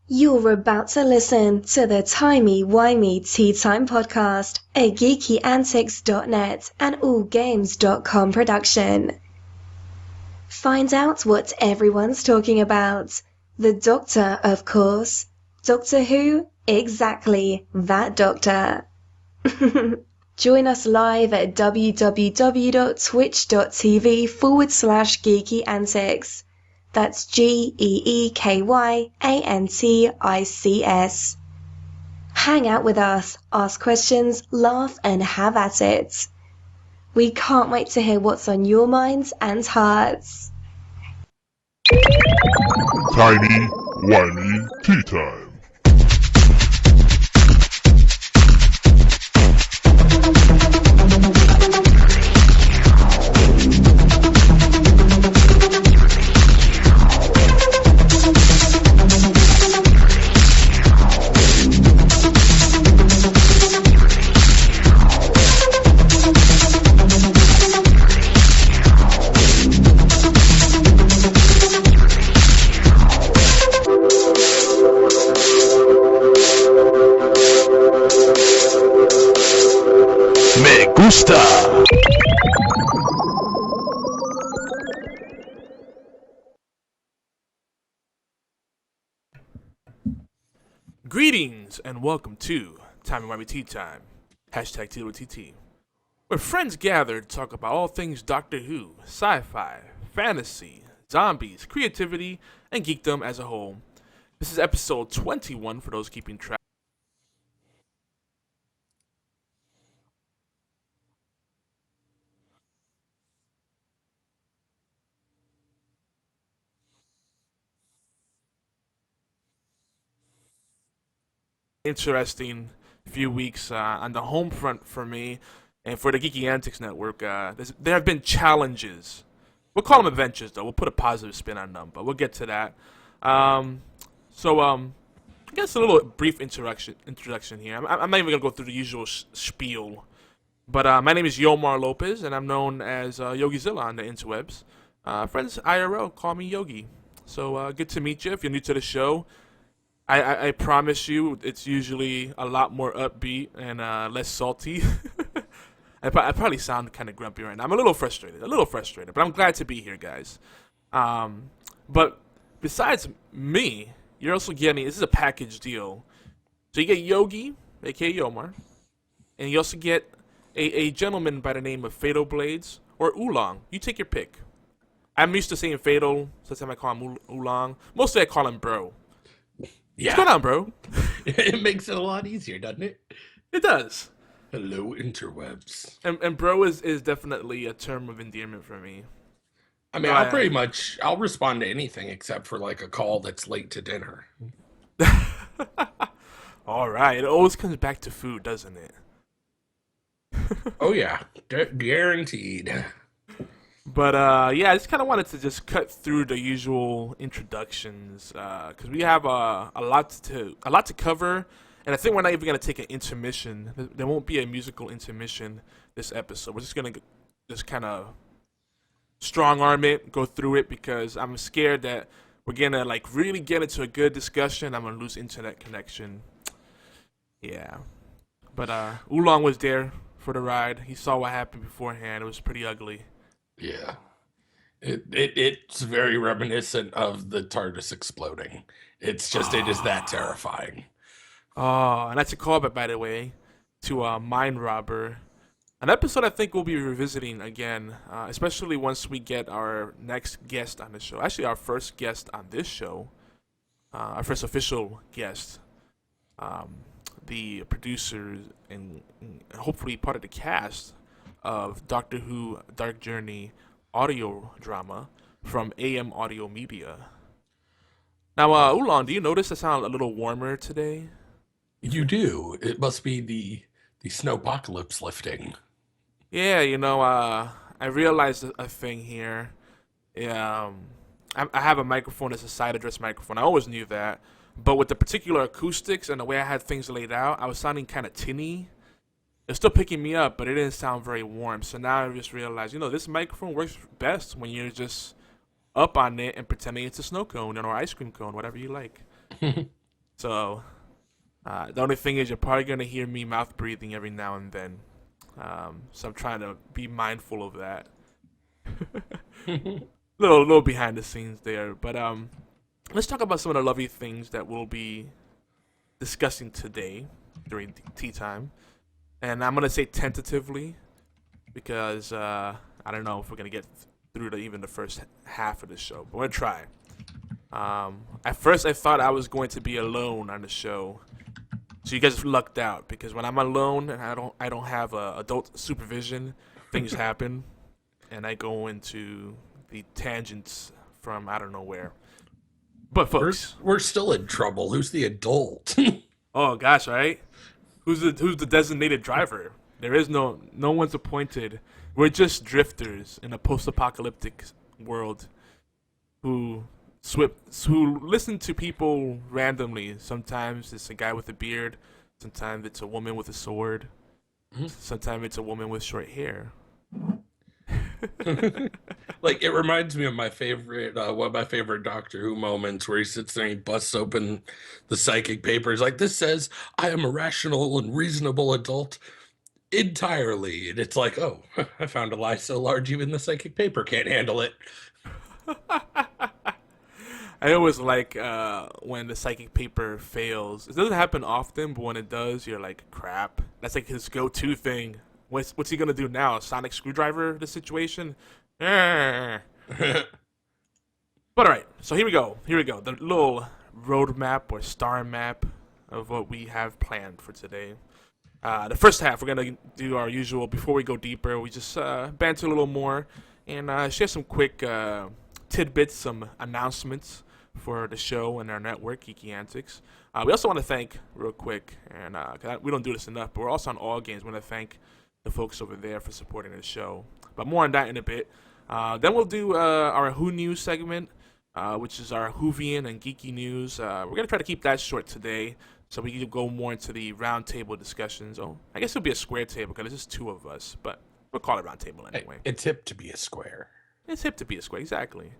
You're about to listen to the Timey-Wimey Tea Time Podcast, a geekyantics.net and allgames.com production. Find out what everyone's talking about. The Doctor, of course. Doctor Who? Exactly, that Doctor. Join us live at www.twitch.tv/geekyantics. That's GEEKYANTICS. Hang out with us, ask questions, laugh, and have at it. We can't wait to hear what's on your minds and hearts. Tiny, whiny tea time. Greetings and welcome to Timey-Wimey Tea Time, hashtag TWTT, where friends gather to talk about all things Doctor Who, sci-fi, fantasy, zombies, creativity, and geekdom as a whole. This is episode 21 for those keeping track. Interesting few weeks on the home front for me and for the Geeky Antics Network. There have been challenges. We'll call them adventures, though. We'll put a positive spin on them, but we'll get to that. I guess a little brief introduction here. I'm not even going to go through the usual spiel, but my name is Yomar Lopez, and I'm known as YogiZilla on the interwebs. Friends IRL call me Yogi. So good to meet you. If you're new to the show, I promise you, it's usually a lot more upbeat and less salty. I probably sound kind of grumpy right now. I'm a little frustrated, but I'm glad to be here, guys. But besides me, you're also getting, this is a package deal. So you get Yogi, aka Yomar, and you also get a gentleman by the name of Fatal Blades, or Oolong. You take your pick. I'm used to saying Fatal, so that's how I call him Oolong. Mostly I call him Bro. Yeah. What's going on, bro? It makes it a lot easier, doesn't it? It does. Hello, interwebs. And bro is definitely a term of endearment for me. I mean, I'll respond to anything except for like a call that's late to dinner. All right. It always comes back to food, doesn't it? Oh, yeah. Guaranteed. But, yeah, I just kind of wanted to just cut through the usual introductions because we have a lot to cover. And I think we're not even going to take an intermission. There won't be a musical intermission this episode. We're just going to just kind of strong arm it, go through it, because I'm scared that we're going to like really get into a good discussion. I'm going to lose internet connection. Yeah. But Oolong was there for the ride. He saw what happened beforehand. It was pretty ugly. Yeah. It's very reminiscent of the TARDIS exploding. It's just, it is that terrifying. Oh, and that's a callback, by the way, to Mind Robber. An episode I think we'll be revisiting again, especially once we get our next guest on the show. Actually, our first guest on this show, our first official guest, the producer and hopefully part of the cast of Doctor Who Dark Journey audio drama from AM Audio Media. Now, Oolong, do you notice I sound a little warmer today? You do. It must be the snowpocalypse lifting. Yeah, I realized a thing here. I have a microphone that's a side address microphone. I always knew that. But with the particular acoustics and the way I had things laid out, I was sounding kind of tinny. It's still picking me up, but it didn't sound very warm. So now I just realized, this microphone works best when you're just up on it and pretending it's a snow cone or ice cream cone, whatever you like. So the only thing is you're probably going to hear me mouth breathing every now and then. So I'm trying to be mindful of that. little behind the scenes there. But let's talk about some of the lovely things that we'll be discussing today during tea time. And I'm going to say tentatively because I don't know if we're going to get through to even the first half of the show. But we're going to try. At first, I thought I was going to be alone on the show. So you guys lucked out because when I'm alone and I don't have adult supervision, things happen, and I go into the tangents from I don't know where. But folks, we're still in trouble. Who's the adult? Oh gosh, right? Who's the designated driver? There is no one's appointed. We're just drifters in a post-apocalyptic world who listen to people randomly. Sometimes it's a guy with a beard. Sometimes it's a woman with a sword. Sometimes it's a woman with short hair. Like, it reminds me of my favorite, one of my favorite Doctor Who moments where he sits there and he busts open the psychic papers. Like, this says, I am a rational and reasonable adult entirely. And it's like, oh, I found a lie so large even the psychic paper can't handle it. I always like when the psychic paper fails. It doesn't happen often, but when it does, you're like, crap. That's like his go-to thing. What's he gonna do now? Sonic screwdriver the situation? But alright, so here we go. The little roadmap or star map of what we have planned for today. The first half, we're gonna do our usual. Before we go deeper, we just banter a little more and share some quick tidbits, some announcements for the show and our network, Geeky Antics. We also want to thank, real quick, and we don't do this enough, but we're also on All Games. We want to thank the folks over there for supporting the show. But more on that in a bit. Then we'll do our Who News segment, which is our Whovian and Geeky News. We're going to try to keep that short today so we can go more into the round table discussions. Oh, I guess it'll be a square table because it's just two of us, but we'll call it round table anyway. It's hip to be a square. It's hip to be a square, exactly.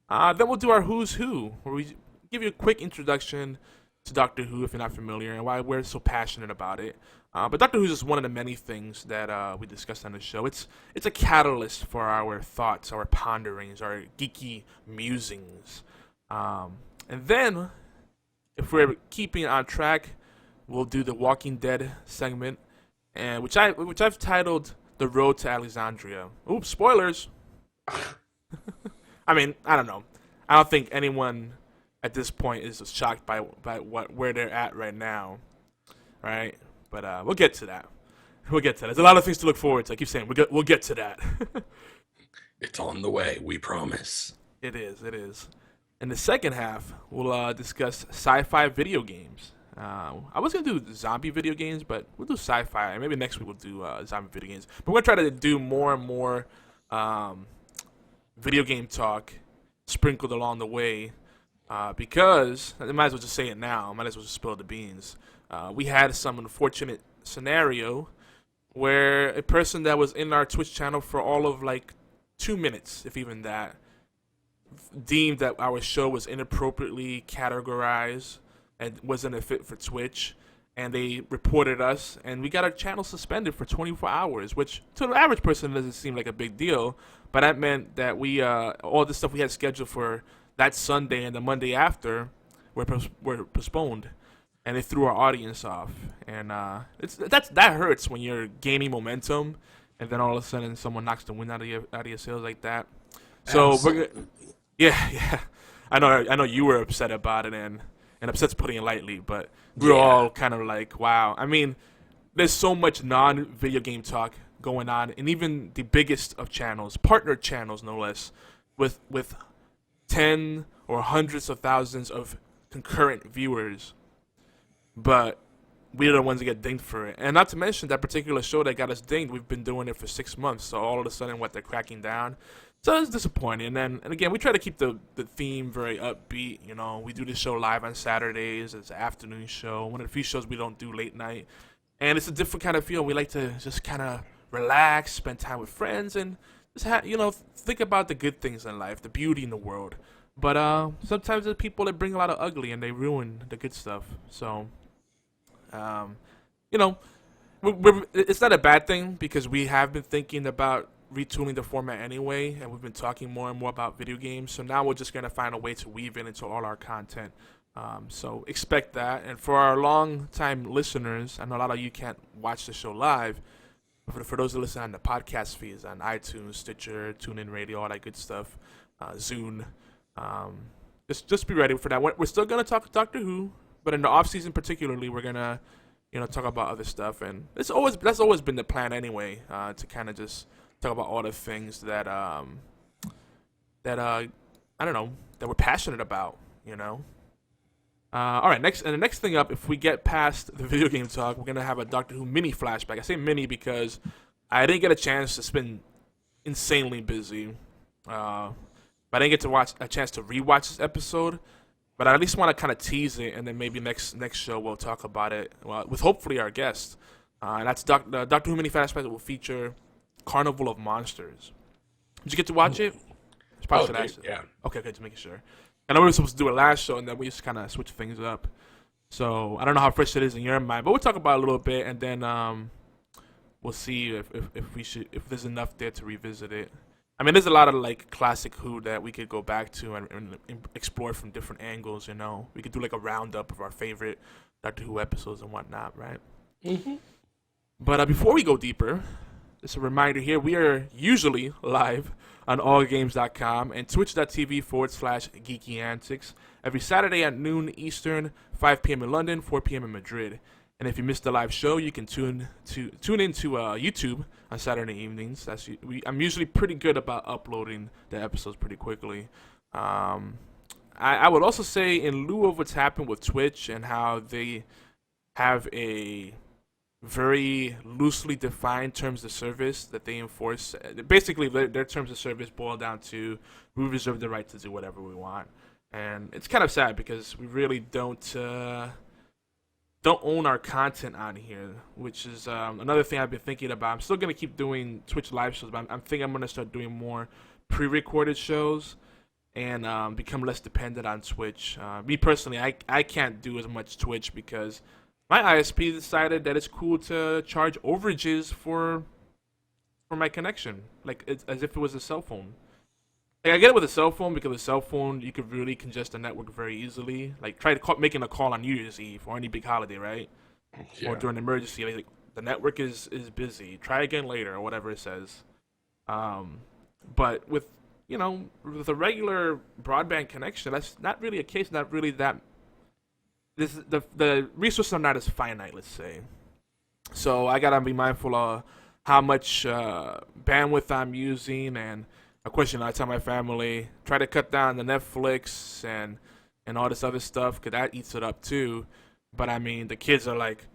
Then we'll do our Who's Who, where we give you a quick introduction to Doctor Who if you're not familiar and why we're so passionate about it. But Doctor Who is just one of the many things that we discussed on the show. It's a catalyst for our thoughts, our ponderings, our geeky musings. And then, if we're keeping on track, we'll do the Walking Dead segment, and which I've titled "The Road to Alexandria." Oops, spoilers. I mean, I don't know. I don't think anyone at this point is shocked by where they're at right now, right? But we'll get to that. There's a lot of things to look forward to. I keep saying we'll get to that. It's on the way, we promise. It is. In the second half, we'll discuss sci-fi video games. I was gonna do zombie video games, but we'll do sci-fi. Maybe next week we'll do zombie video games. But we're gonna try to do more and more video game talk sprinkled along the way, because I might as well just say it now. I might as well just spill the beans. We had some unfortunate scenario where a person that was in our Twitch channel for all of like 2 minutes, if even that, deemed that our show was inappropriately categorized and wasn't a fit for Twitch, and they reported us, and we got our channel suspended for 24 hours, which to the average person doesn't seem like a big deal, but that meant that we all the stuff we had scheduled for that Sunday and the Monday after were postponed, and they threw our audience off, and that hurts when you're gaining momentum, and then all of a sudden someone knocks the wind out of your sails like that. So yeah, I know you were upset about it, and upset's putting it lightly, but we were all kind of like, wow. I mean, there's so much non-video game talk going on, and even the biggest of channels, partner channels no less, with 10 or hundreds of thousands of concurrent viewers, but we're the ones that get dinged for it. And not to mention that particular show that got us dinged, we've been doing it for 6 months, so all of a sudden, they're cracking down. So it's disappointing. And again, we try to keep the theme very upbeat. You know, we do this show live on Saturdays. It's an afternoon show. One of the few shows we don't do late night. And it's a different kind of feel. We like to just kind of relax, spend time with friends, and just think about the good things in life, the beauty in the world. But sometimes there's people that bring a lot of ugly and they ruin the good stuff. So, um, you know, it's not a bad thing because we have been thinking about retooling the format anyway, and we've been talking more and more about video games. So now we're just gonna find a way to weave it into all our content. So expect that. And for our long-time listeners, I know a lot of you can't watch the show live. But for those that listen on the podcast feeds on iTunes, Stitcher, TuneIn Radio, all that good stuff, Zune, just be ready for that. We're still gonna talk Doctor Who, but in the off season particularly, we're gonna talk about other stuff, and that's always been the plan anyway, to kind of just talk about all the things that I don't know, that we're passionate about, All right, the next thing up, if we get past the video game talk, we're gonna have a Doctor Who mini flashback. I say mini because I didn't get a chance to spend insanely busy, but I didn't get to watch a chance to rewatch this episode. But I at least want to kind of tease it, and then maybe next show we'll talk about it with hopefully our guest. And that's the Doctor Who mini flashback that will feature Carnival of Monsters. Did you get to watch it? Yeah. Okay, just making sure. I know we were supposed to do it last show, and then we just kind of switch things up. So I don't know how fresh it is in your mind, but we'll talk about it a little bit, and then we'll see if there's enough there to revisit it. I mean, there's a lot of like classic Who that we could go back to and explore from different angles. We could do like a roundup of our favorite Doctor Who episodes and whatnot, right? Mm-hmm. But before we go deeper, just a reminder here: we are usually live on allgames.com and twitch.tv/Geeky Antics every Saturday at noon Eastern, 5 p.m. in London, 4 p.m. in Madrid. And if you missed the live show, you can tune into YouTube on Saturday evenings. I'm usually pretty good about uploading the episodes pretty quickly. I would also say, in lieu of what's happened with Twitch and how they have a very loosely defined terms of service that they enforce. Basically, their terms of service boil down to we reserve the right to do whatever we want, and it's kind of sad because we really don't own our content on here, which is another thing I've been thinking about. I'm still gonna keep doing Twitch live shows, but I'm thinking I'm gonna start doing more pre-recorded shows and become less dependent on Twitch. Me personally, I can't do as much Twitch because my ISP decided that it's cool to charge overages for my connection, like it's as if it was a cell phone. Like, I get it with a cell phone because with a cell phone you could really congest the network very easily. Like try making a call on New Year's Eve or any big holiday, right? Yeah. Or during an emergency, like the network is busy. Try again later or whatever it says. But with with a regular broadband connection, that's not really a case. Not really that. The resources are not as finite, let's say. So I gotta be mindful of how much bandwidth I'm using, and of course, I tell my family try to cut down the Netflix and all this other stuff because that eats it up too. But I mean, the kids are like,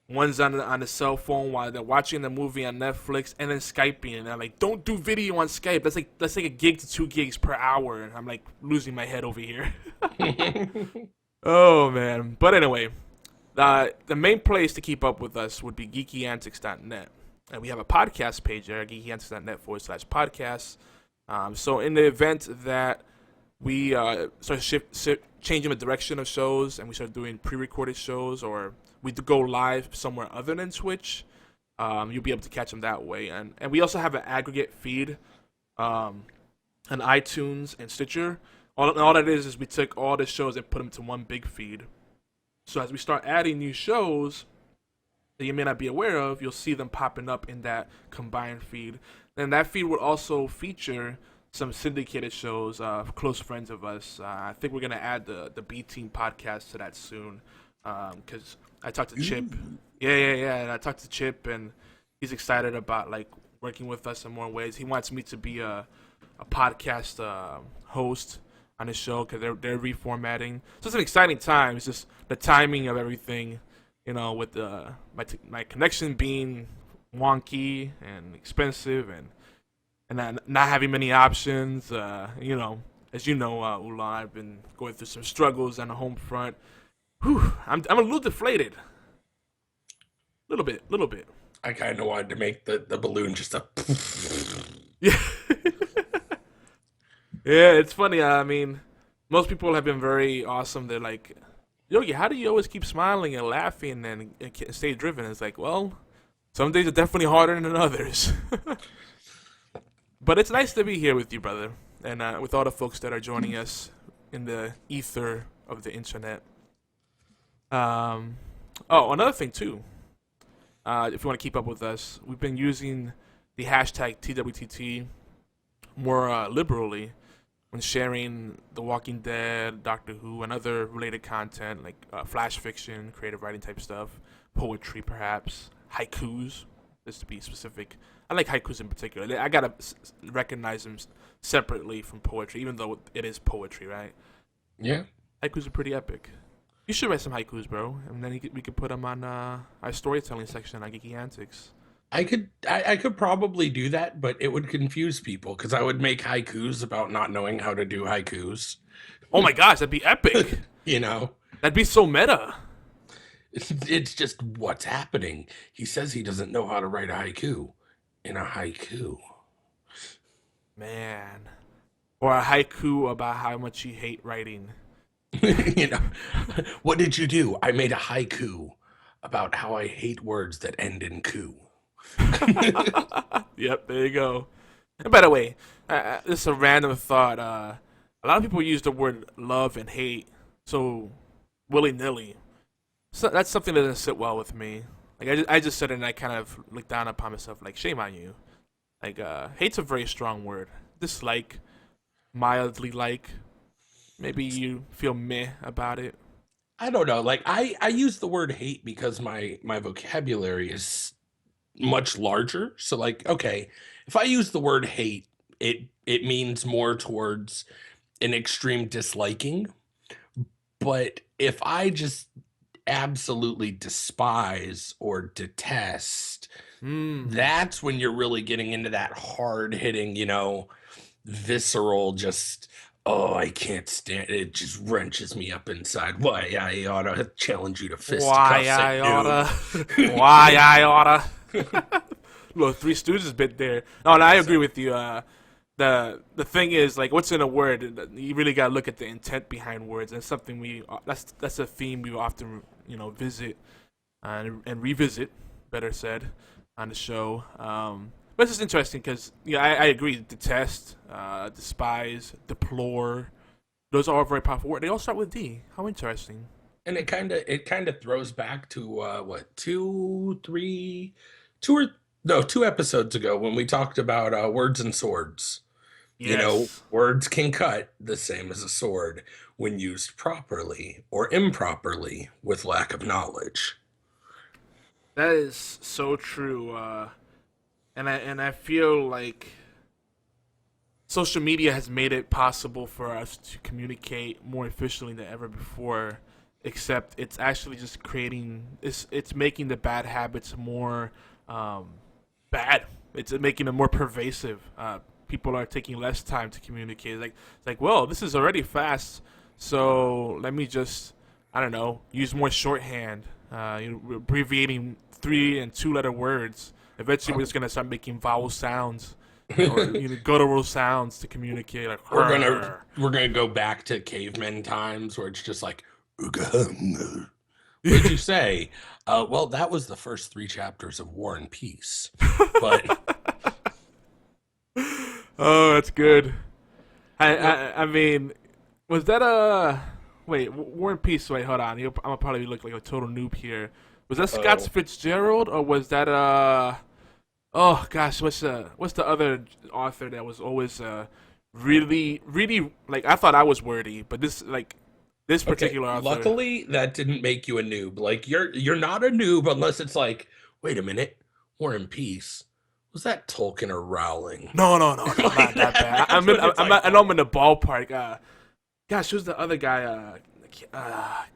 one's on the cell phone while they're watching the movie on Netflix and then Skyping, and they're like, don't do video on Skype. That's like a gig to 2 gigs per hour, and I'm like losing my head over here. Oh, man. But anyway, the main place to keep up with us would be geekyantics.net. And we have a podcast page there, geekyantics.net/podcasts. So in the event that we start changing the direction of shows and we start doing pre-recorded shows, or we go live somewhere other than Twitch, you'll be able to catch them that way. And we also have an aggregate feed on iTunes and Stitcher. All that is we took all the shows and put them to one big feed. So as we start adding new shows that you may not be aware of, you'll see them popping up in that combined feed. And that feed will also feature some syndicated shows of close friends of us. I think we're going to add the B-Team podcast to that soon because I talked to Chip. Yeah. And I talked to Chip, and he's excited about like working with us in more ways. He wants me to be a podcast host on the show because they're reformatting. So it's an exciting time. It's just the timing of everything, with my connection being wonky and expensive and not having many options. As Ulan, I've been going through some struggles on the home front. Whew, I'm a little deflated. Little bit. I kind of wanted to make the balloon just a. Yeah. Yeah, it's funny. I mean, Most people have been very awesome. They're like, Yogi, how do you always keep smiling and laughing and stay driven? It's like, well, some days are definitely harder than others. But it's nice to be here with you, brother, and with all the folks that are joining us in the ether of the internet. Another thing too. If you want to keep up with us, we've been using the hashtag TWTT more liberally when sharing The Walking Dead, Doctor Who, and other related content like flash fiction, creative writing type stuff, poetry perhaps, haikus, just to be specific. I like haikus in particular. I gotta recognize them separately from poetry, even though it is poetry, right? Yeah. Haikus are pretty epic. You should write some haikus, bro, and then we could put them on our storytelling section on Geeky Antics. I could probably do that, but it would confuse people because I would make haikus about not knowing how to do haikus. Oh my gosh, that'd be epic. You know? That'd be so meta. It's just what's happening. He says he doesn't know how to write a haiku in a haiku. Man. Or a haiku about how much you hate writing. You know, what did you do? I made a haiku about how I hate words that end in ku. Yep, there you go. And by the way, this is a random thought. A lot of people use the word love and hate so willy-nilly. So that's something that doesn't sit well with me. Like I just said it and I kind of looked down upon myself like, shame on you. Like hate's a very strong word. Dislike, mildly like. Maybe you feel meh about it. I don't know. Like I use the word hate because my vocabulary is much larger. So like, okay, if I use the word hate, it means more towards an extreme disliking. But if I just absolutely despise or detest, that's when you're really getting into that hard hitting, visceral, just, oh, I can't stand it. It just wrenches me up inside. Why I oughta challenge you to fisticuffs. Why I oughta. Little Three Stooges bit there. No, and I agree with you. The thing is, like, what's in a word? You really gotta look at the intent behind words. That's something that's a theme we often visit and revisit. Better said, on the show. But it's just interesting because I agree. Detest, despise, deplore. Those are all very powerful words. They all start with D. How interesting. And it kind of throws back to two episodes ago when we talked about words and swords. Yes. Words can cut the same as a sword when used properly or improperly with lack of knowledge. That is so true. And I feel like social media has made it possible for us to communicate more efficiently than ever before. Except it's actually just it's making the bad habits more bad. It's making them more pervasive. People are taking less time to communicate. It's like, well, this is already fast, so let me just, I don't know, use more shorthand, abbreviating 3 and 2 letter words. Eventually, we're just gonna start making vowel sounds or guttural sounds to communicate. Like, we're gonna go back to caveman times where it's just like, what did you say? Well, that was the first 3 chapters of War and Peace, but. Oh, that's good. I mean, was that wait, War and Peace? Wait, hold on. I'm gonna probably look like a total noob here. Was that Scott Fitzgerald or was that oh gosh, what's the other author that was always really like, I thought I was wordy, but this particular author. Luckily, that didn't make you a noob. Like you're not a noob unless it's like, wait a minute, War and Peace. Was that Tolkien or Rowling? No, not that bad. I know I'm in the ballpark. Gosh, who's the other guy?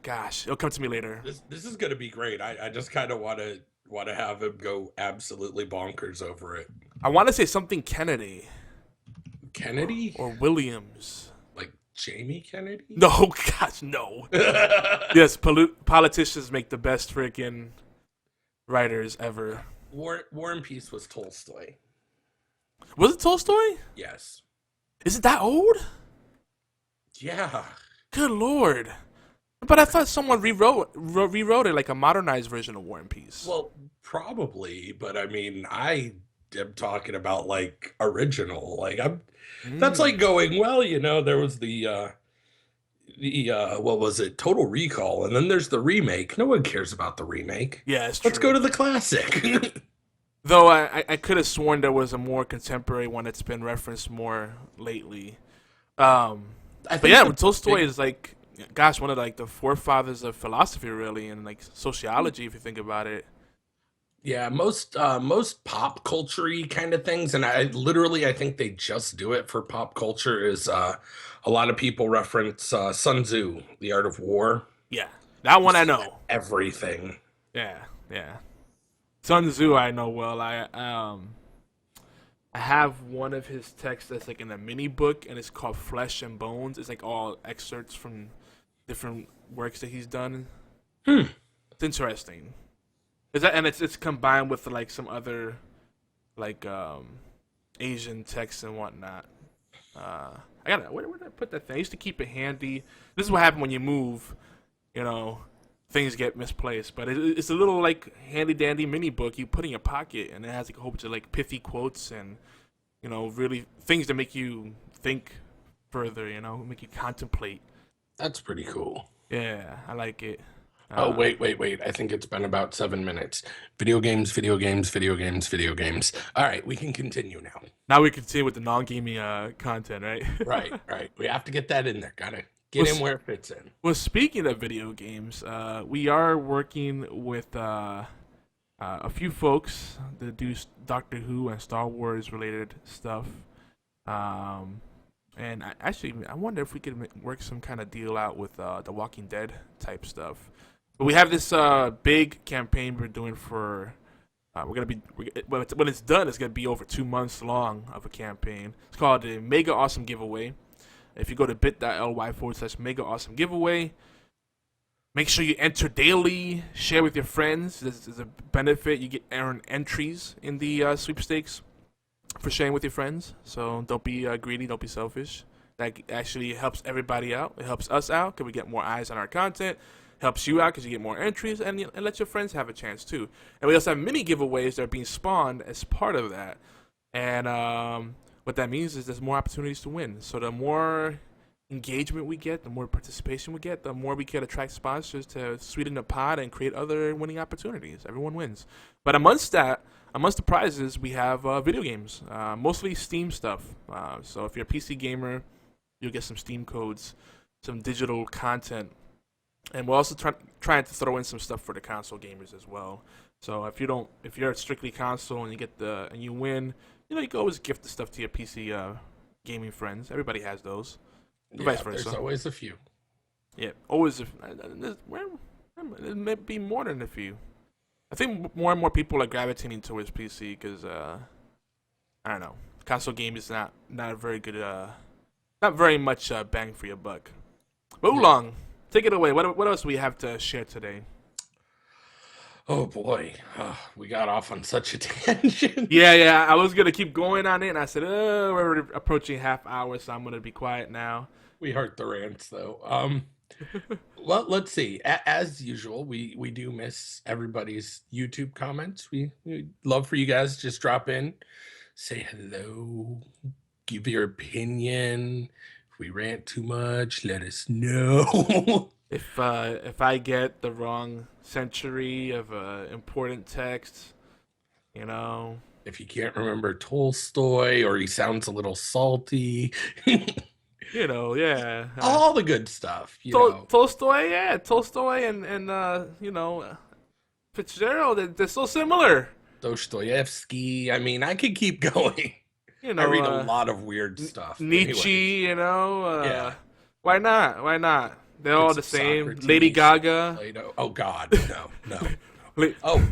Gosh, it'll come to me later. This is gonna be great. I just kind of want to have him go absolutely bonkers over it. I want to say something Kennedy. Kennedy or Williams. Like Jamie Kennedy? No, gosh, no. Yes, politicians make the best freaking writers ever. War and Peace was Tolstoy. Was it Tolstoy? Yes. Is it that old? Yeah. Good lord! But I thought someone rewrote it like a modernized version of War and Peace. Well, probably, but I mean, I am talking about like original. Like I'm that's like Mm. going, well, there was the what was it? Total Recall, and then there's the remake. No one cares about the remake. Yeah, it's Let's go true. to the classic. Though I could have sworn there was a more contemporary one that's been referenced more lately. Um, I but think yeah, the Tolstoy big is like, gosh, one of like the forefathers of philosophy, really, and like sociology, if you think about it. Yeah, most pop culture kind of things, and I think they just do it for pop culture. Is a lot of people reference Sun Tzu, The Art of War. Yeah, that You one I see that know. everything. Yeah, yeah. Sun Tzu I know well. I have one of his texts that's like in a mini book, and it's called Flesh and Bones. It's like all excerpts from different works that he's done. Hmm. It's interesting. Is that and it's combined with like some other like Asian texts and whatnot. I got where did I put that thing? I used to keep it handy. This is what happened when you move. You know, things get misplaced. But it's a little like handy dandy mini book you put in your pocket, and it has like a whole bunch of like pithy quotes and really things that make you think further. Make you contemplate. That's pretty cool. Yeah, I like it. Oh, Uh, wait. I think it's been about 7 minutes. Video games, video games, video games, video games. All right, we can continue now. Now we continue with the non-gaming content, right? Right. We have to get that in there. Gotta well, get in where it fits in. well, speaking of video games, we are working with a few folks that do Doctor Who and Star Wars related stuff. And I wonder if we could work some kind of deal out with the Walking Dead type stuff. But we have this big campaign we're doing for. When it's done, it's gonna be over 2 months long of a campaign. It's called the Mega Awesome Giveaway. If you go to bit.ly/Mega Awesome Giveaway, make sure you enter daily, share with your friends. There's a benefit. You get earn entries in the sweepstakes for sharing with your friends. So don't be greedy, don't be selfish. That actually helps everybody out. It helps us out because we get more eyes on our content. Helps you out because you get more entries, and let your friends have a chance too. And we also have mini giveaways that are being spawned as part of that. And what that means is there's more opportunities to win. So the more engagement we get, the more participation we get, the more we can attract sponsors to sweeten the pot and create other winning opportunities. Everyone wins. But amongst the prizes, we have video games, mostly Steam stuff. So if you're a PC gamer, you'll get some Steam codes, some digital content, and we're also trying to throw in some stuff for the console gamers as well. So if you're strictly console and you win, you can always gift the stuff to your PC gaming friends. Everybody has those. Yeah, Vice versa. there's always a few. Yeah, always. It may be more than a few. I think more and more people are gravitating towards PC because I don't know, console game is not a very good, not very much bang for your buck. But Oolong, take it away. What else do we have to share today? Oh boy, we got off on such a tangent. Yeah. I was gonna keep going on it, and I said, "Oh, we're already approaching half hour, so I'm gonna be quiet now." We heart the rants though. Well, let's see. As usual, we do miss everybody's YouTube comments. We love for you guys to just drop in, say hello, give your opinion. If we rant too much, let us know. If I get the wrong century of important text, you know. If you can't remember Tolstoy or he sounds a little salty, Yeah. all the good stuff, you know. Tolstoy and Fitzgerald, they're so similar. Dostoevsky. I mean, I could keep going. I read a lot of weird stuff. Nietzsche, Anyways. yeah. Why not? Why not? They're all the same. Socrates, Lady Gaga. Plato. Oh God, no. Oh,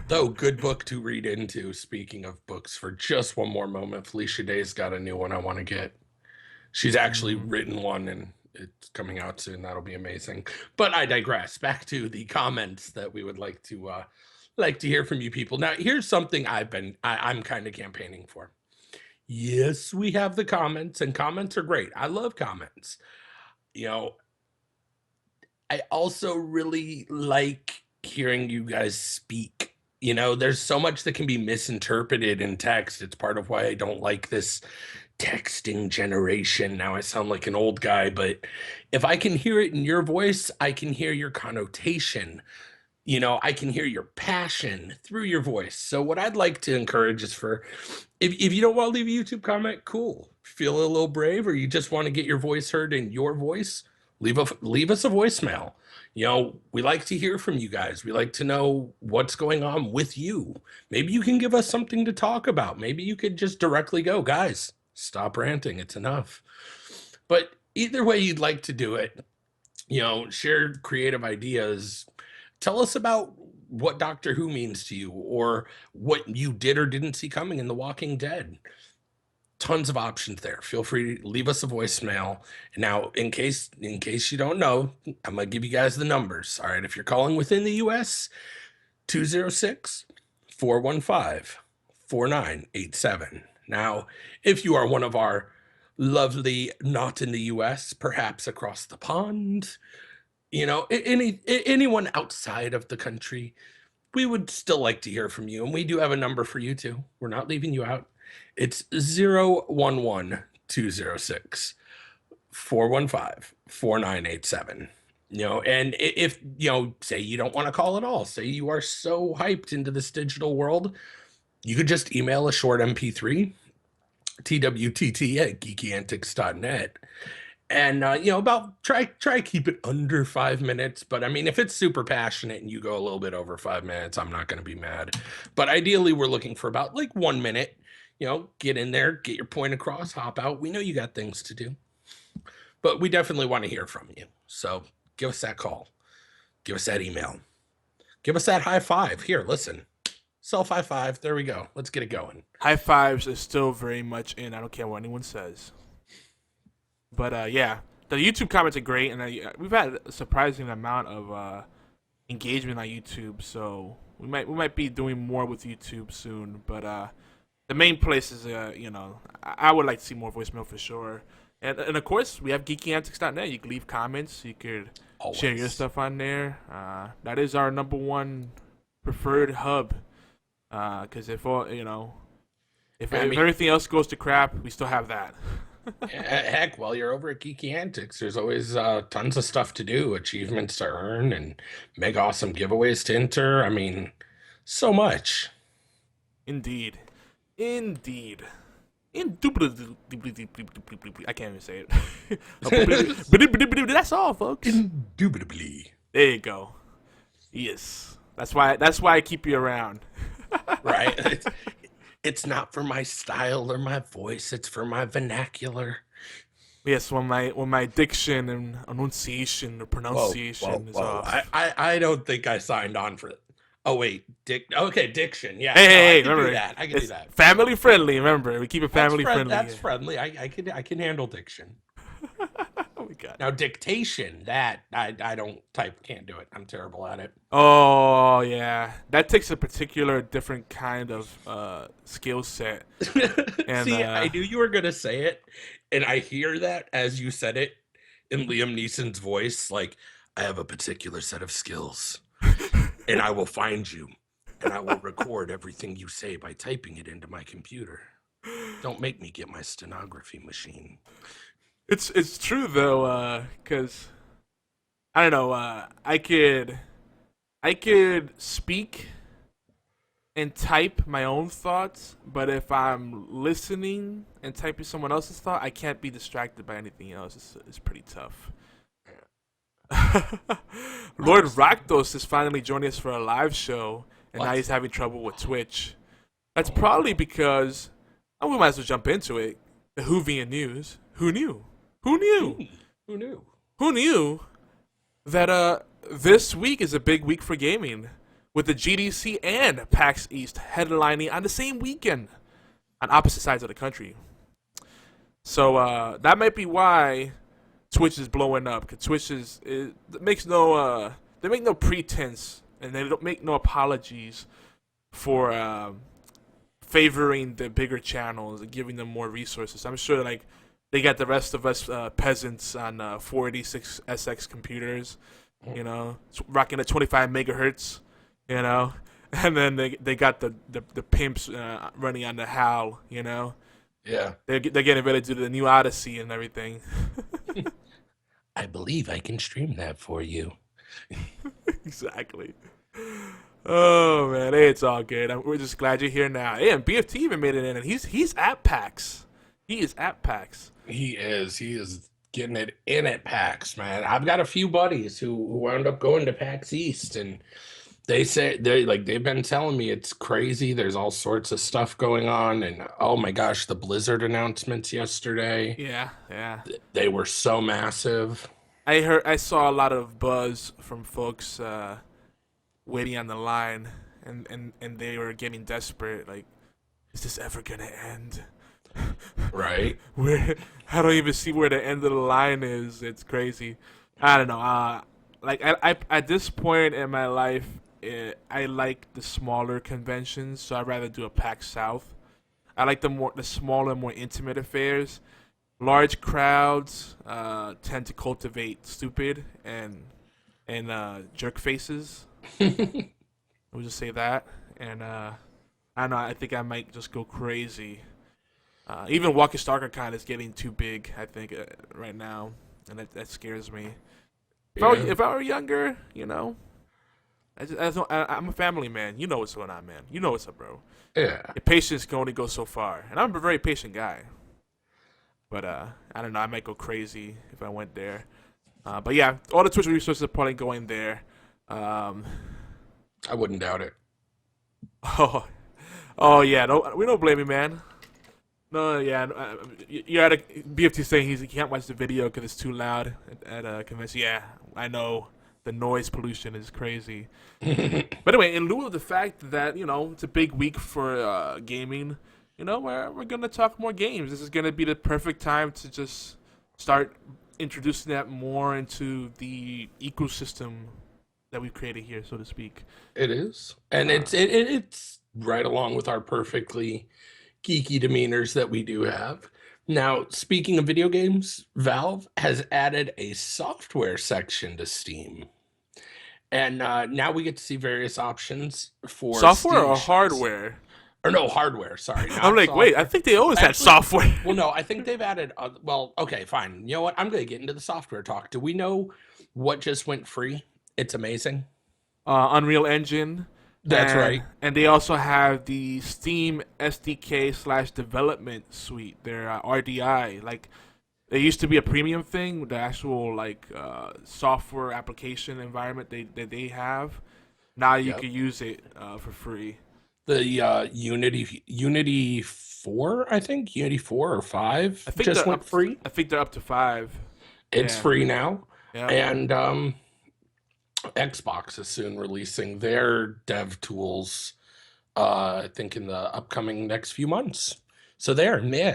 though, good book to read into. Speaking of books, for just one more moment, Felicia Day's got a new one I want to get. She's actually written one, and it's coming out soon. That'll be amazing. But I digress. Back to the comments that we would like to hear from you people. Now, here's something I'm kind of campaigning for. Yes, we have the comments, and comments are great. I love comments. I also really like hearing you guys speak. There's so much that can be misinterpreted in text. It's part of why I don't like this texting generation. Now I sound like an old guy, but if I can hear it in your voice, I can hear your connotation. I can hear your passion through your voice. So what I'd like to encourage is for if you don't want to leave a YouTube comment, cool. Feel a little brave, or you just want to get your voice heard in your voice, leave us a voicemail. We like to hear from you guys. We like to know what's going on with you. Maybe you can give us something to talk about. Maybe you could just directly go, guys, stop ranting. It's enough. But either way you'd like to do it, share creative ideas. Tell us about what Doctor Who means to you, or what you did or didn't see coming in The Walking Dead. Tons of options there. Feel free to leave us a voicemail. Now, in case you don't know, I'm gonna give you guys the numbers. All right, if you're calling within the US, 206-415-4987. Now, if you are one of our lovely not in the US, perhaps across the pond, anyone outside of the country, we would still like to hear from you, and we do have a number for you too. We're not leaving you out. It's 011-206-415-4987. And if say you don't want to call at all, say you are so hyped into this digital world, you could just email a short MP3, TWTT@geekyantics.net. And about try keep it under 5 minutes. But I mean, if it's super passionate and you go a little bit over 5 minutes, I'm not going to be mad. But ideally, we're looking for about like 1 minute. Get in there, get your point across, hop out. We know you got things to do, but we definitely want to hear from you. So give us that call, give us that email, give us that high five. Here, listen, self high five. There we go. Let's get it going. High fives is still very much in. I don't care what anyone says. But yeah, the YouTube comments are great, and we've had a surprising amount of engagement on YouTube. So we might be doing more with YouTube soon. But the main place is I would like to see more voicemail for sure. And of course, we have geekyantics.net. You can leave comments. You could share your stuff on there. That is our number one preferred hub. Because if everything else goes to crap, we still have that. Heck, while you're over at Geeky Antics, there's always tons of stuff to do, achievements to earn, and mega awesome giveaways to enter. I mean, so much. Indeed. Indubitably. I can't even say it. That's all, folks. Indubitably. There you go. Yes. That's why I keep you around. Right? It's not for my style or my voice. It's for my vernacular. Yes, when my diction and enunciation or pronunciation is off. I don't think I signed on for it. Oh wait, diction. Yeah. Hey, I can remember do that. I can do that. Family friendly. Remember, we keep it family friendly. That's friendly. I can handle diction. Oh my god. Now dictation, that I don't type. Can't do it. I'm terrible at it. Oh yeah, that takes a particular different kind of skill set. And, See, I knew you were gonna say it, and I hear that as you said it in Liam Neeson's voice. Like, I have a particular set of skills, and I will find you, and I will record everything you say by typing it into my computer. Don't make me get my stenography machine. It's true though, because I don't know. I could speak and type my own thoughts, but if I'm listening and typing someone else's thought, I can't be distracted by anything else. It's pretty tough. Lord Rakdos is finally joining us for a live show, and now he's having trouble with Twitch. That's probably because, we might as well jump into it. The Whovian news. Who knew? Who knew? Who knew? Who knew that this week is a big week for gaming, with the GDC and PAX East headlining on the same weekend on opposite sides of the country. So that might be why Twitch is blowing up. Cause Twitch they make no pretense, and they don't make no apologies for favoring the bigger channels and giving them more resources. I'm sure they got the rest of us peasants on 486 SX computers, rocking at 25 megahertz, you know, and then they got the pimps running on the HAL, Yeah. They're getting ready to do the new Odyssey and everything. I believe I can stream that for you. Exactly. Oh man, hey, it's all good. We're just glad you're here now. Hey, and BFT even made it in, and he's at PAX. He is at PAX. He is getting it in at PAX, man. I've got a few buddies who wound up going to PAX East, and they say they've been telling me it's crazy. There's all sorts of stuff going on, and oh my gosh, the Blizzard announcements yesterday. Yeah. They were so massive. I saw a lot of buzz from folks waiting on the line, and they were getting desperate. Like, is this ever gonna end? Right. I don't even see where the end of the line is. It's crazy. I don't know. I at this point in my life, I like the smaller conventions, so I'd rather do a PAX South. I like the smaller, more intimate affairs. Large crowds tend to cultivate stupid and jerk faces. We'll just say that. And I don't know. I think I might just go crazy. Even Walkie Stalker Con is getting too big, I think, right now, and that scares me. If I were younger, I'm a family man. You know what's going on, man. You know what's up, bro. Yeah. Your patience can only go so far, and I'm a very patient guy. But I don't know. I might go crazy if I went there. But yeah, all the Twitch resources are probably going there. I wouldn't doubt it. Oh yeah. No, we don't blame you, man. No, yeah. You're at a BFT saying he can't watch the video because it's too loud at a convention. Yeah, I know. The noise pollution is crazy. But anyway, in lieu of the fact that it's a big week for gaming, we're gonna talk more games. This is gonna be the perfect time to just start introducing that more into the ecosystem that we've created here, so to speak. It is, and it's right along with our perfectly geeky demeanors that we do have. Now, speaking of video games, Valve has added a software section to Steam. And now we get to see various options for software Steam or shops. hardware. Or no, hardware, sorry. I'm like, software. wait, I think they always had software. Well, no, I think they've added, well, okay, fine. You know what? I'm going to get into the software talk. Do we know what just went free? It's amazing. Unreal Engine. That's right. And they also have the Steam SDK / development suite, their RDI. Like, it used to be a premium thing, the actual software application environment that they have. Now you can use it for free. The Unity 4, I think, Unity 4 or 5 just went free. I think they're up to 5. It's free now. Yeah. And Xbox is soon releasing their dev tools, I think in the upcoming next few months. So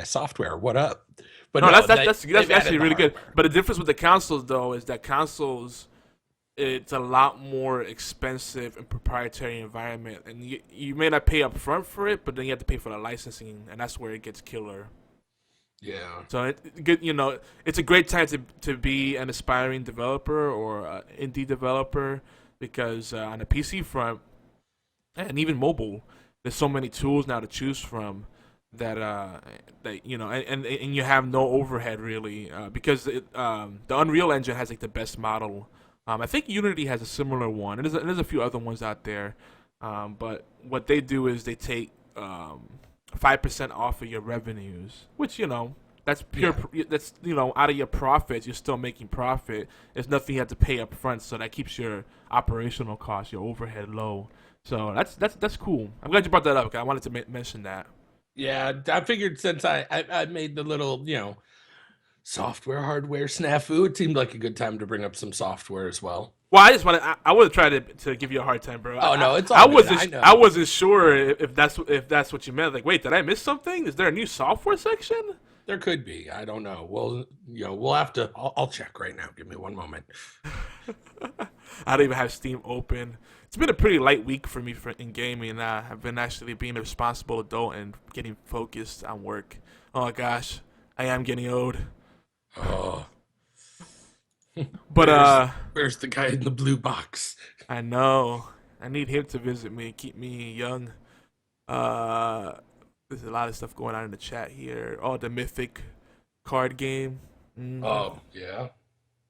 software, what up? But that's actually really good. But the difference with the consoles, though, is that consoles, it's a lot more expensive and proprietary environment, and you may not pay up front for it, but then you have to pay for the licensing, and that's where it gets killer. Yeah. So it's a great time to be an aspiring developer or indie developer, because on the PC front and even mobile, there's so many tools now to choose from that and you have no overhead really, because the Unreal Engine has the best model. I think Unity has a similar one, and there's a few other ones out there. But what they do is they take 5% off of your revenues, which that's pure. Yeah. That's out of your profits, you're still making profit. There's nothing you have to pay up front, so that keeps your operational costs, your overhead low. So that's cool. I'm glad you brought that up, because I wanted to mention that. Yeah, I figured since I made the little software hardware snafu, it seemed like a good time to bring up some software as well. Well, I would have tried to give you a hard time, bro. Oh no, it's all good. I wasn't sure if that's what you meant. Like, wait, did I miss something? Is there a new software section? There could be. I don't know. Well, we'll have to. I'll check right now. Give me one moment. I don't even have Steam open. It's been a pretty light week for me in gaming. I've been actually being a responsible adult and getting focused on work. Oh gosh, I am getting old. Oh. But Where's the guy in the blue box? I know I need him to visit me, keep me young. Uh, there's a lot of stuff going on in the chat here. Oh, the Mythic card game. Oh, yeah.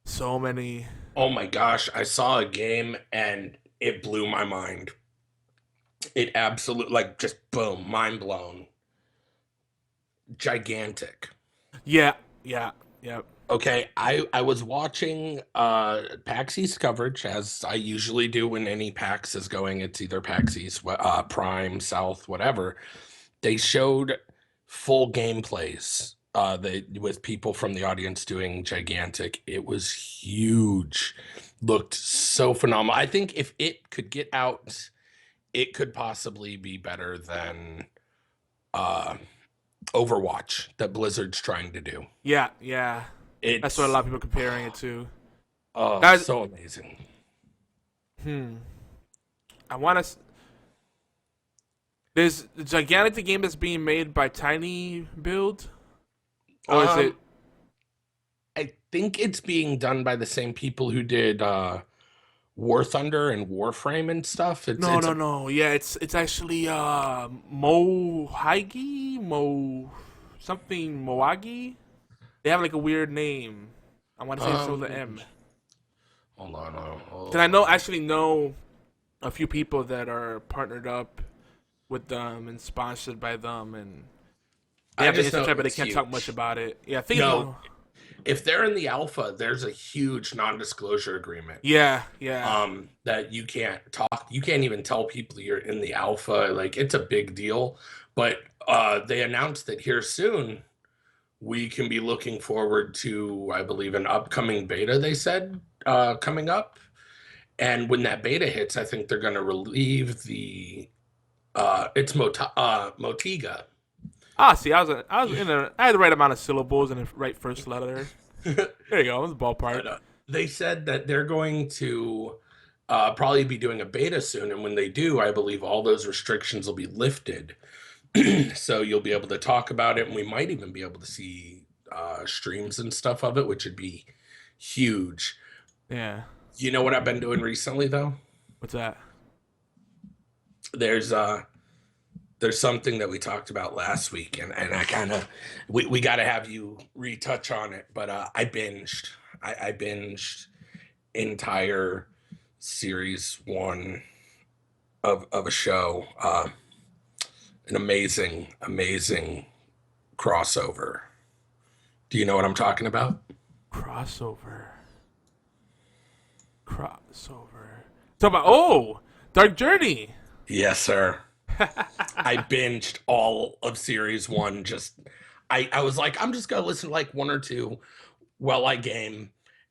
So many. Oh my gosh, I saw a game and it blew my mind. It absolutely, like, just boom, mind blown. Gigantic. Yeah, yeah, yeah. Okay, I was watching PAX East coverage, as I usually do when any PAX is going. It's either PAX East, Prime, South, whatever. They showed full gameplays with people from the audience doing gigantic. It was huge. Looked so phenomenal. I think if it could get out, it could possibly be better than uh, Overwatch that Blizzard's trying to do. Yeah, yeah. That's what a It's lot of people are comparing it to. oh, so amazing. I want to. There's the gigantic game that's being made by Tiny Build, or is it? I think it's being done by the same people who did War Thunder and Warframe and stuff. No. Yeah, it's actually Mo something Moagi. They have like a weird name. I want to say it's with the M. Hold on. Cause I know a few people that are partnered up with them and sponsored by them, and they have Instagram, but they can't talk much about it. Yeah, I think if they're in the alpha, there's a huge non-disclosure agreement. Yeah. That you can't talk. You can't even tell people you're in the alpha. Like, it's a big deal. But they announced that here soon we can be looking forward to, I believe, an upcoming beta. They said coming up, and when that beta hits, I think they're going to relieve the Motiga. See, I had the right amount of syllables and the right first letter. There you go. It was ballpark. But, they said that they're going to probably be doing a beta soon, and when they do, I believe all those restrictions will be lifted. So you'll be able to talk about it, and we might even be able to see streams and stuff of it, which would be huge. Yeah. You know what I've been doing recently, though? What's that? There's something that we talked about last week, and I kind of we got to have you retouch on it. But I binged entire series 1 of a show. An amazing crossover. Do you know what I'm talking about? Crossover. Talk about Dark Journey. Yes, sir. I binged all of series 1. I was like, I'm just gonna listen to like 1 or 2 while I game.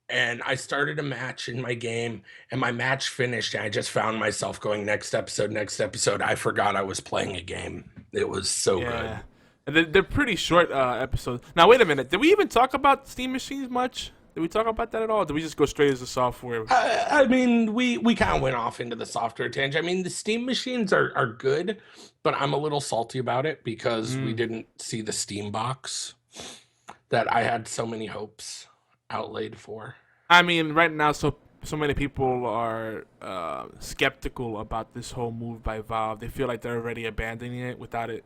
And I started a match in my game, and my match finished, and I just found myself going next episode. I forgot I was playing a game. It was so good. And they're pretty short episodes. Now, wait a minute. Did we even talk about Steam machines much? Did we talk about that at all? Or did we just go straight as the software? I mean, we kind of went off into the software tangent. I mean, the Steam machines are good, but I'm a little salty about it because we didn't see the Steam box that I had so many hopes outlaid for. I mean, right now, so many people are skeptical about this whole move by Valve. They feel like they're already abandoning it without it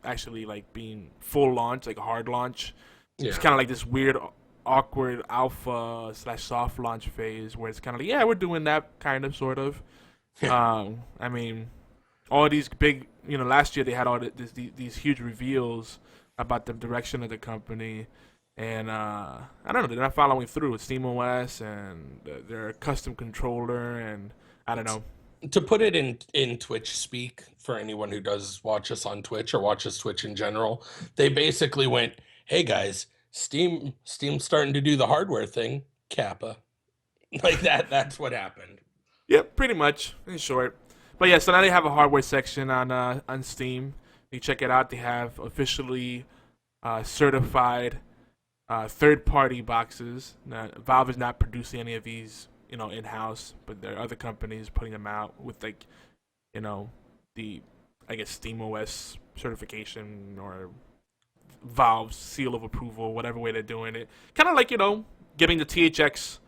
actually like being full launch, like a hard launch. Yeah. It's kind of like this weird, awkward alpha / soft launch phase where it's kind of like, yeah, we're doing that kind of, sort of. I mean, all these big, last year they had all these huge reveals about the direction of the company. And I don't know, they're not following through with SteamOS and their custom controller, and I don't know. To put it in Twitch speak, for anyone who does watch us on Twitch or watches Twitch in general, they basically went, hey guys, Steam's starting to do the hardware thing, Kappa. Like that's what happened. Yep, pretty much, in short. But yeah, so now they have a hardware section on Steam. You check it out. They have officially certified third-party boxes. Now, Valve is not producing any of these, in-house, but there are other companies putting them out with the, I guess, SteamOS certification or Valve's seal of approval, whatever way they're doing it. Kind of like, getting the THX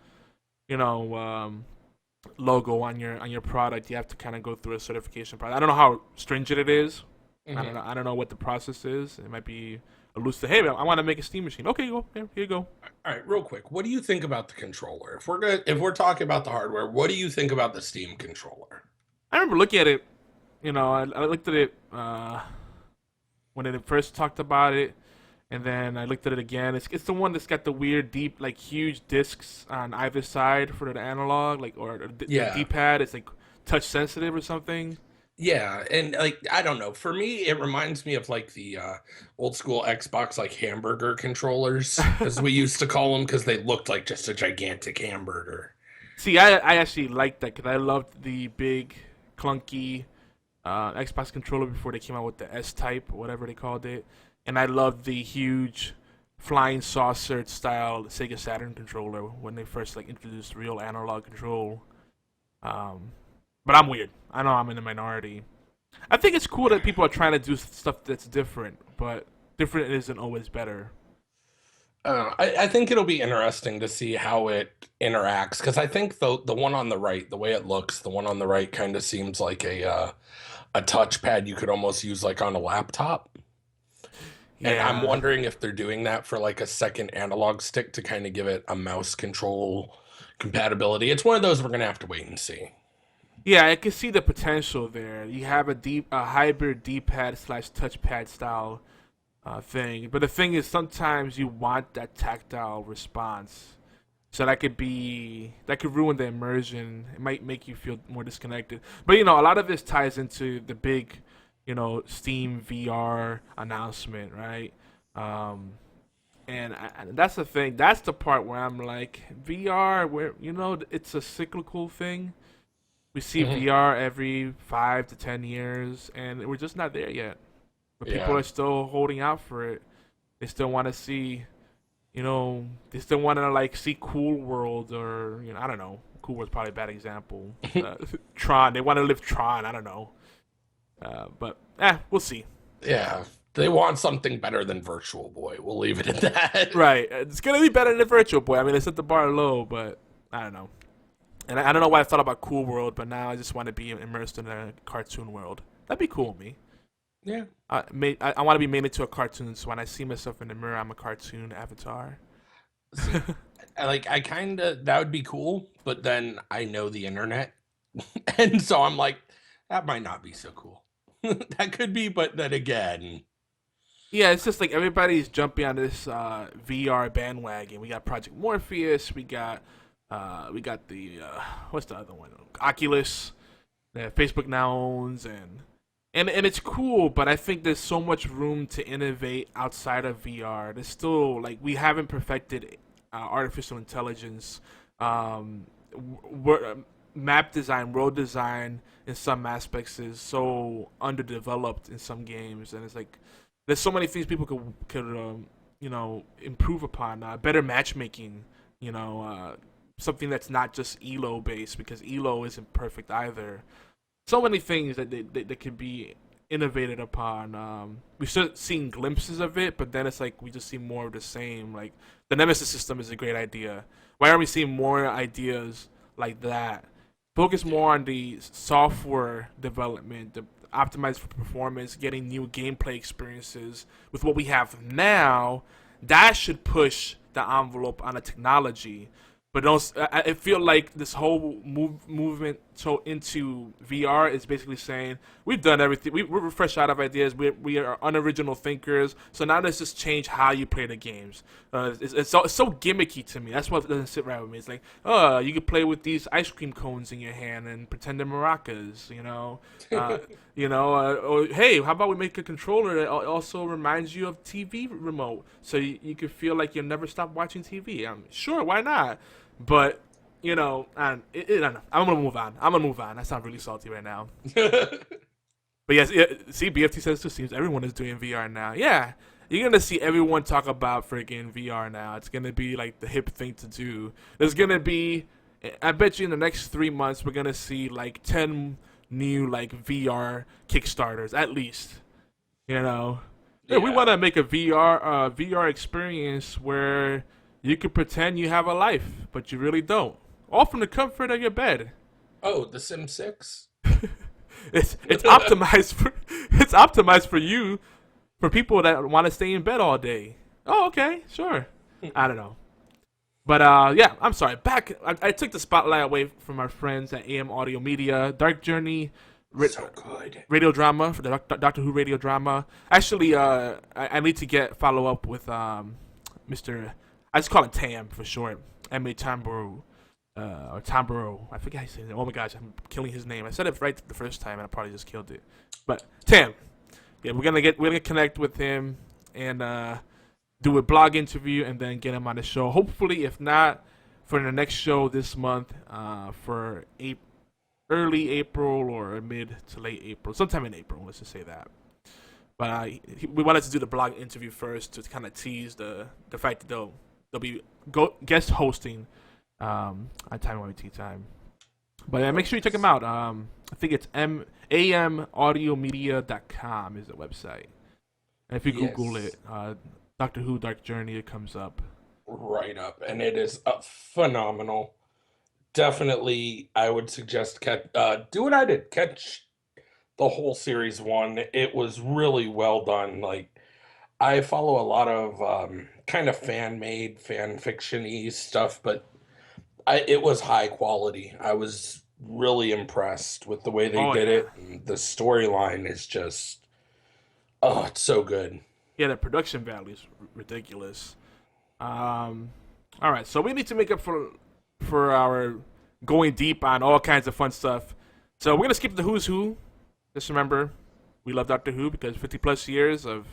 logo on your product, you have to kind of go through a certification process. I don't know how stringent it is. Mhm. I don't know what the process is. It might be a loose. Hey, I want to make a Steam machine. Okay, go here you go. All right, real quick, what do you think about the controller? If we're talking about the hardware, what do you think about the Steam controller? I remember looking at it. I looked at it when it first talked about it, and then I looked at it again. It's the one that's got the weird, deep, like huge discs on either side for the analog, like or the Yeah. D-pad. It's like touch sensitive or something. Yeah, and like I don't know. For me, it reminds me of like the old school Xbox like hamburger controllers, as we used to call them, because they looked like just a gigantic hamburger. See, I actually liked that because I loved the big, clunky Xbox controller before they came out with the S Type, whatever they called it, and I loved the huge flying saucer style Sega Saturn controller when they first like introduced real analog control. Um, but I'm weird. I know I'm in the minority. I think it's cool that people are trying to do stuff that's different, but different isn't always better. I think it'll be interesting to see how it interacts because I think the one on the right, the way it looks, the one on the right kind of seems like a touchpad you could almost use like on a laptop. And I'm Yeah, wondering if they're doing that for like a second analog stick to kind of give it a mouse control compatibility. It's one of those we're gonna have to wait and see. yeah, I can see the potential there. You have a hybrid D-pad slash touchpad style thing, but the thing is, sometimes you want that tactile response, so that could ruin the immersion. It might make you feel more disconnected. But a lot of this ties into the big, Steam VR announcement, right? Um, and that's the thing. That's the part where I'm like, VR, where it's a cyclical thing. We see Hmm. VR every 5 to 10 years, and we're just not there yet. But people Yeah. are still holding out for it. They still want to see, they still want to like see Cool World or I don't know. Cool World's probably a bad example. Tron. They want to live Tron. I don't know. But we'll see. Yeah. They want something better than Virtual Boy. We'll leave it at that. Right. It's gonna be better than Virtual Boy. I mean, they set the bar low, but I don't know. And I don't know why I thought about Cool World, but now I just want to be immersed in a cartoon world. That'd be cool, me. Yeah. I want to be made into a cartoon, so when I see myself in the mirror, I'm a cartoon avatar. See, I kind of that would be cool, but then I know the internet, and so I'm like, that might not be so cool. That could be, but then again, Yeah, it's just like everybody's jumping on this VR bandwagon. We got Project Morpheus. We got the what's the other one? Oculus that Facebook now owns, and it's cool. But I think there's so much room to innovate outside of VR. There's still like we haven't perfected artificial intelligence, map design, road design in some aspects is so underdeveloped in some games, and it's like there's so many things people could improve upon. Better matchmaking, something that's not just Elo based because Elo isn't perfect either. So many things that could be innovated upon. We start seeing glimpses of it, but then it's like we just see more of the same. Like the Nemesis system is a great idea. Why aren't we seeing more ideas like that? Focus more on the software development, the optimize for performance, getting new gameplay experiences with what we have now. That should push the envelope on the technology. But don't, I feel like this whole movement into VR is basically saying we've done everything. We're fresh out of ideas. We are unoriginal thinkers. So now let's just change how you play the games. It's so gimmicky to me. That's what doesn't sit right with me. It's like, oh, you could play with these ice cream cones in your hand and pretend they're maracas. Or hey, how about we make a controller that also reminds you of TV remote, so you could feel like you'll never stop watching TV. Sure, why not? But and I'm gonna move on. I sound really salty right now. But yes, see, BFT says too. Seems everyone is doing VR now. Yeah, you're gonna see everyone talk about freaking VR now. It's gonna be like the hip thing to do. There's gonna be, I bet you, in the next 3 months, we're gonna see like 10 new like VR Kickstarters at least. Yeah, we yeah. want to make a VR experience where you could pretend you have a life, but you really don't. all from the comfort of your bed. Oh, The Sims 6? It's optimized for you, for people that want to stay in bed all day. Oh, okay, sure. I don't know. But yeah, I'm sorry. Back, I took the spotlight away from our friends at AM Audio Media. Dark Journey, So good. radio drama for the Doctor Who radio drama. Actually, I need to follow up with Mr. I just call him Tam for short. M.A. Tamburo. Or Tamburo. I forget his name. Oh my gosh, I'm killing his name. I said it right the first time and I probably just killed it. But Tam. Yeah, we're gonna connect with him and do a blog interview and then get him on the show. Hopefully, if not, for the next show this month, for early April or mid to late April, sometime in April. Let's just say that. But we wanted to do the blog interview first to kind of tease the fact that they'll be guest hosting on Time Tea Time. But make sure you check them out. I think it's amaudiomedia.com is the website. And if you Google it, Doctor Who Dark Journey, it comes up. Right up. And it is phenomenal. Definitely, I would suggest do what I did. Catch the whole series 1. It was really well done. Like, I follow a lot of kind of fan-made, fan fiction-y stuff, but it was high quality. I was really impressed with the way they did it. And the storyline is just, it's so good. Yeah, the production value is ridiculous. All right, so we need to make up for our going deep on all kinds of fun stuff. So we're gonna skip the Who's Who. Just remember, we love Doctor Who because 50 plus years of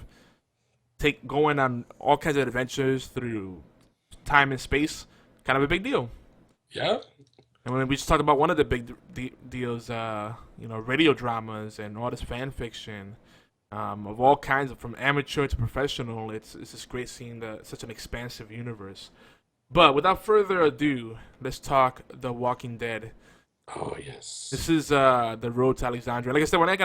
going on all kinds of adventures through time and space, kind of a big deal. Yeah. And when we just talked about one of the big deals, radio dramas and all this fan fiction. Of all kinds, from amateur to professional, it's just great seeing such an expansive universe. But without further ado, let's talk The Walking Dead. Oh yes, this is the road to Alexandria. Like I said, we're not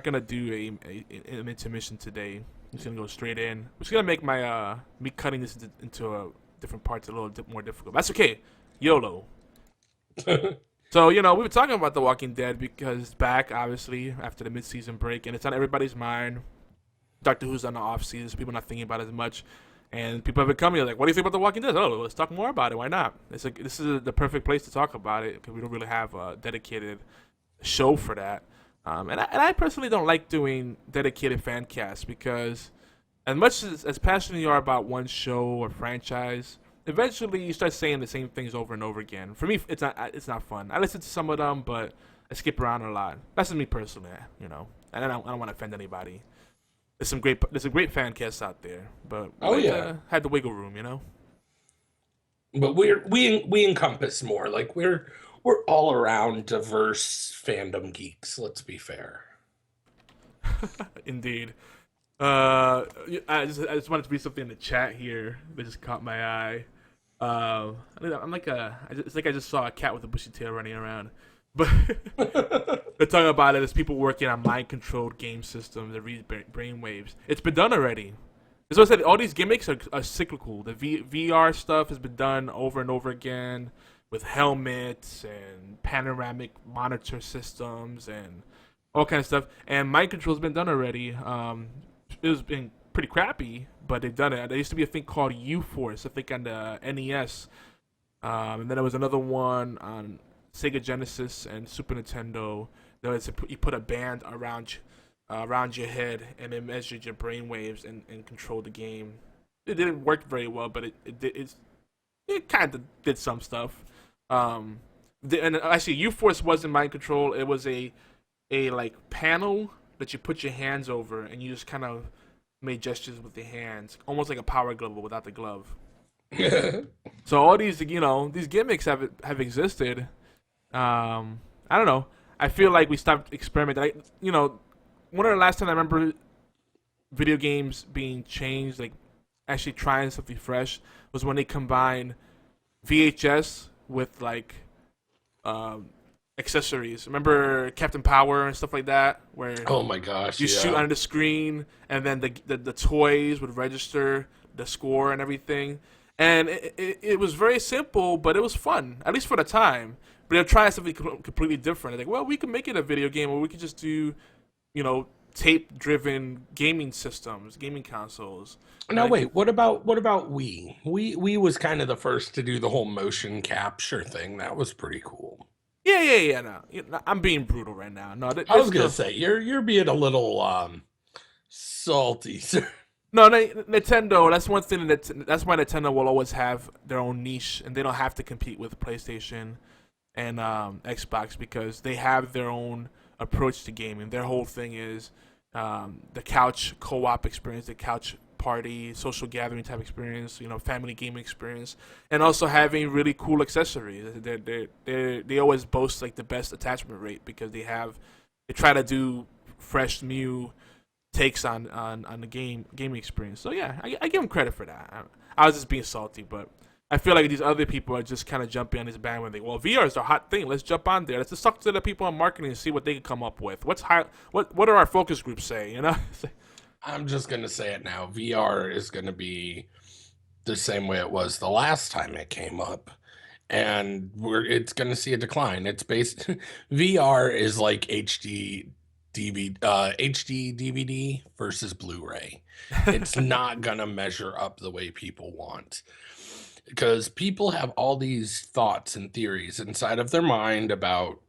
gonna do an intermission today. I'm just gonna go straight in. We're just gonna make my me cutting this into different parts a little more difficult. That's okay. YOLO. So, we were talking about The Walking Dead because it's back, obviously, after the mid-season break, and it's on everybody's mind. Doctor Who's on the off-season, so people are not thinking about it as much. And people have been coming like, what do you think about The Walking Dead? Oh, let's talk more about it. Why not? This is the perfect place to talk about it because we don't really have a dedicated show for that. And I personally don't like doing dedicated fan casts because as much as passionate you are about one show or franchise, eventually you start saying the same things over and over again. For me, it's not fun. I listen to some of them, but I skip around a lot. That's just me personally, and I don't want to offend anybody. There's some great fan casts out there, but had the wiggle room, But we encompass more. Like we're all around diverse fandom geeks. Let's be fair. Indeed. I just wanted to read something in the chat here that just caught my eye. It's like I just saw a cat with a bushy tail running around. But they're talking about it as people working on mind-controlled game systems that read brainwaves. It's been done already. As I said, all these gimmicks are cyclical. The VR stuff has been done over and over again with helmets and panoramic monitor systems and all kinds of stuff. And mind control has been done already. It was been pretty crappy, but they've done it. There used to be a thing called U-Force, I think on the NES. And then there was another one on Sega Genesis and Super Nintendo. You put a band around your head and it measured your brain waves and controlled the game. It didn't work very well, but it kind of did some stuff. And actually, U-Force wasn't mind control. It was a like panel that you put your hands over and you just kind of made gestures with your hands, almost like a power glove but without the glove. So all these these gimmicks have existed. I don't know. I feel like we stopped experimenting. One of the last time I remember video games being changed, like actually trying something fresh, was when they combined VHS with like accessories. Remember Captain Power and stuff like that, where oh my gosh, you shoot on the screen and then the toys would register the score and everything. And it was very simple, but it was fun, at least for the time. But they're trying something completely different. They're like, well, we can make it a video game, or we could just do, tape-driven gaming systems, gaming consoles. Now wait, what about Wii? Wii was kind of the first to do the whole motion capture thing. That was pretty cool. Yeah. No, I'm being brutal right now. No, I was gonna say you're being a little salty, sir. No, Nintendo. That's one thing that's why Nintendo will always have their own niche, and they don't have to compete with PlayStation and Xbox because they have their own approach to gaming. Their whole thing is the couch co-op experience, the couch party, social gathering type experience, family gaming experience, and also having really cool accessories. They always boast like the best attachment rate because they try to do fresh new takes on the gaming experience. So yeah, I give them credit for that. I was just being salty, but I feel like these other people are just kind of jumping on this bandwagon. Well, VR is a hot thing. Let's jump on there. Let's just talk to the people in marketing and see what they can come up with. What are our focus groups saying? I'm just gonna say it now. VR is gonna be the same way it was the last time it came up, and it's gonna see a decline. It's based VR is like HD DVD versus Blu-ray. It's not gonna measure up the way people want. Because people have all these thoughts and theories inside of their mind about,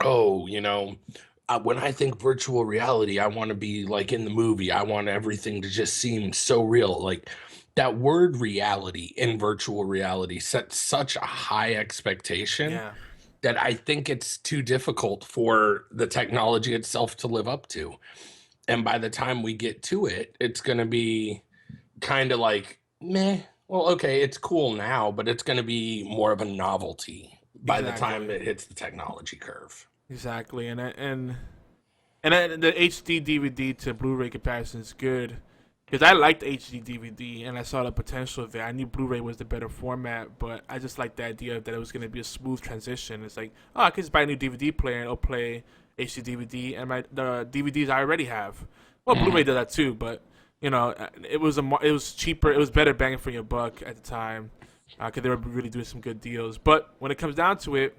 when I think virtual reality, I want to be like in the movie. I want everything to just seem so real. Like that word reality in virtual reality sets such a high expectation that I think it's too difficult for the technology itself to live up to. And by the time we get to it, it's going to be kind of like, meh. Well, okay, it's cool now, but it's going to be more of a novelty by the time it hits the technology curve. Exactly, and the HD DVD to Blu-ray comparison is good because I liked HD DVD and I saw the potential there. I knew Blu-ray was the better format, but I just liked the idea that it was going to be a smooth transition. It's like, I could just buy a new DVD player and it'll play HD DVD, and the DVDs I already have. Well, Blu-ray did that too, but it was cheaper. It was better bang for your buck at the time because they were really doing some good deals. But when it comes down to it,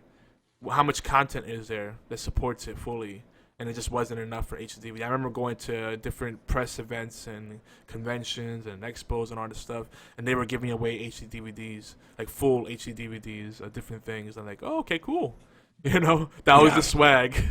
how much content is there that supports it fully? And it just wasn't enough for HD DVD. I remember going to different press events and conventions and expos and all this stuff, and they were giving away HD DVDs, like full HD DVDs of different things. I'm like, oh, okay, cool. That was the swag.